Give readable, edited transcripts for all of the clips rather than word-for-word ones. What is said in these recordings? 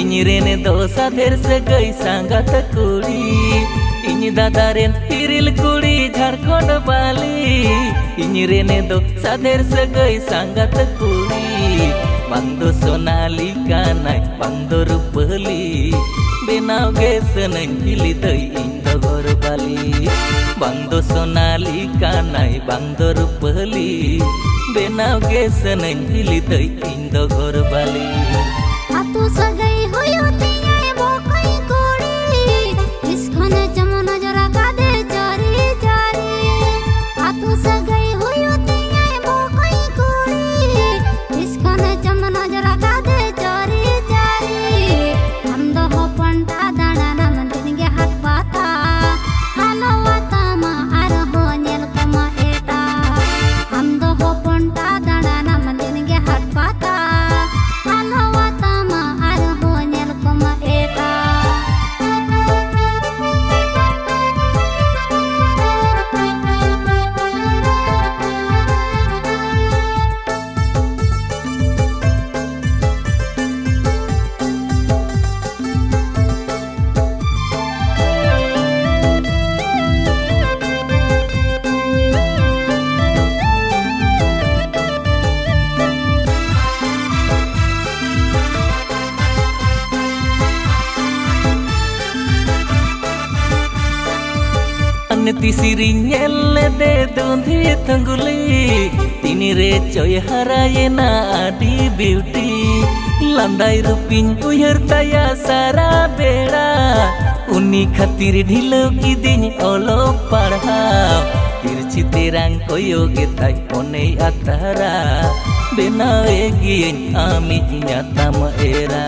ᱤᱧ ᱨᱮᱱ ᱫᱚ ᱥᱟᱫᱷᱮᱨ ᱥᱟᱹᱜᱟᱹᱭ ᱥᱟᱸᱜᱟᱛ ᱠᱩᱲᱤ ᱤᱧ ᱫᱟᱫᱟ ᱨᱮᱱ ᱦᱤᱨᱤᱞ ᱠᱩᱲᱤ ᱡᱷᱟᱲᱠᱷᱚᱸᱰ ᱵᱟᱞᱤ ᱤᱧ ᱨᱮᱱ ᱫᱚ ᱥᱟᱫᱷᱮᱨ ᱥᱟᱹᱜᱟᱹᱭ ᱥᱟᱸᱜᱟᱛ ᱠᱩᱲᱤ ᱵᱟᱝ ᱫᱚ ᱥᱳᱱᱟᱞᱤ ᱠᱟᱱᱟᱭ ᱵᱟᱝ ᱫᱚ ᱨᱩᱯᱟᱹᱞᱤ ᱵᱮᱱᱟᱣ ᱜᱮ ᱥᱟᱱᱟᱧ ᱦᱤᱞᱤ ᱫᱟᱹᱭ ᱤᱧ ᱫᱚ ᱜᱚᱨᱵᱟᱞᱤ bang do sonali kanai bang do rupali benau ge sanai hili dai ing do gor bali atu sagai hoyo tiyai bokai kori iskhone jamona jara kade jari jari atu sagai hoyo tiyai bokai kori iskhone jamona jara kade jari jari ham do hopon ta dana nam din ge hat pata halawata ma ar ho nyel kama eta ham do hopon ta dana nam din ge hat pata halawata ma ar ho nyel kama eta Neti sirinyel de dundi tangguli tini re coy harayena adi beauty landai rupin uyar taya sara beda uni khatir dhilo kidin olo padhaw tirchi terang koyo getai onei atara benawe gien ami nyata ma era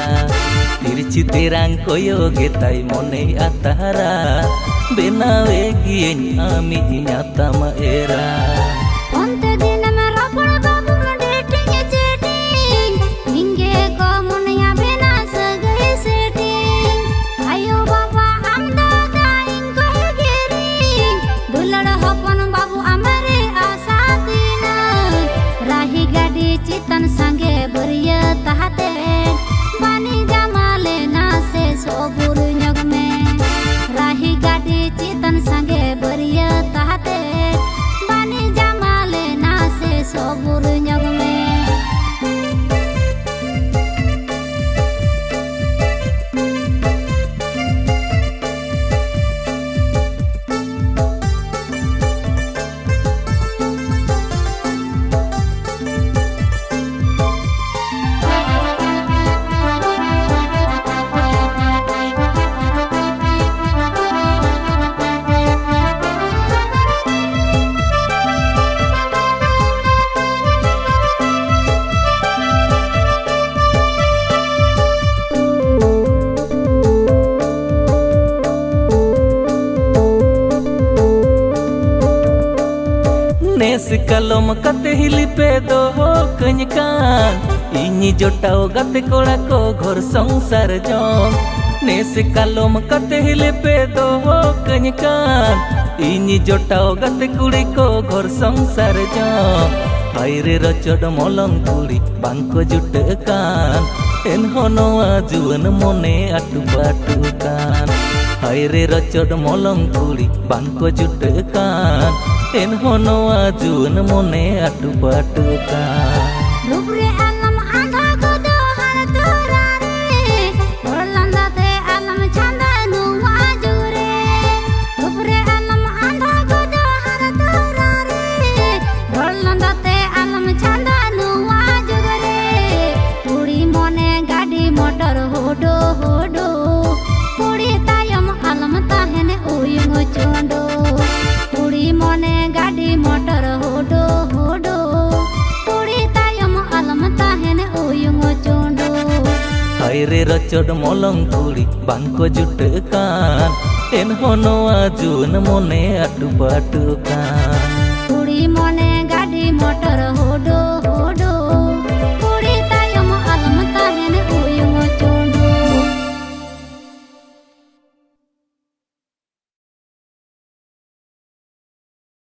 tirchi terang koyo getai monei atara benawe gien ami nyata ma era onte din me rapor babu dating e chatting inge ko munya bena sagai setting ayo baba amda daing ko geri dulad hopon babu amare asa dina rahi gadi chitan sange bariya tahate bani jamale na se sobur nyog me rahi gadi चितन संगे बरिया tahate bani jamale na se sobur nyog me nes kalom kate hili pe do ho kanyakan ini jotao gate kola ko ghor sangsar jong nes kalom kate hili pe do ho kanyakan ini jotao gate kuri ko ghor sangsar jong haire rochod molong kuri bangko jutekan en honoa juan mone atu patukan haire rochod molong kuri bangko jutekan en honoa juan mone atu patukan rubre alam anga godo har turare orlanda te alam chanda nu wajure rubre alam anga godo har turare orlanda te alam chanda nu wajure puri mone gadi motor hodo hodo puri tayam alam tahene uyung chondo puri mone gadi motor hodo hodo puri tayam alam tahene uyung chondo haire rochod molong kuri bangko jutekan en honoa juan mone atu patukan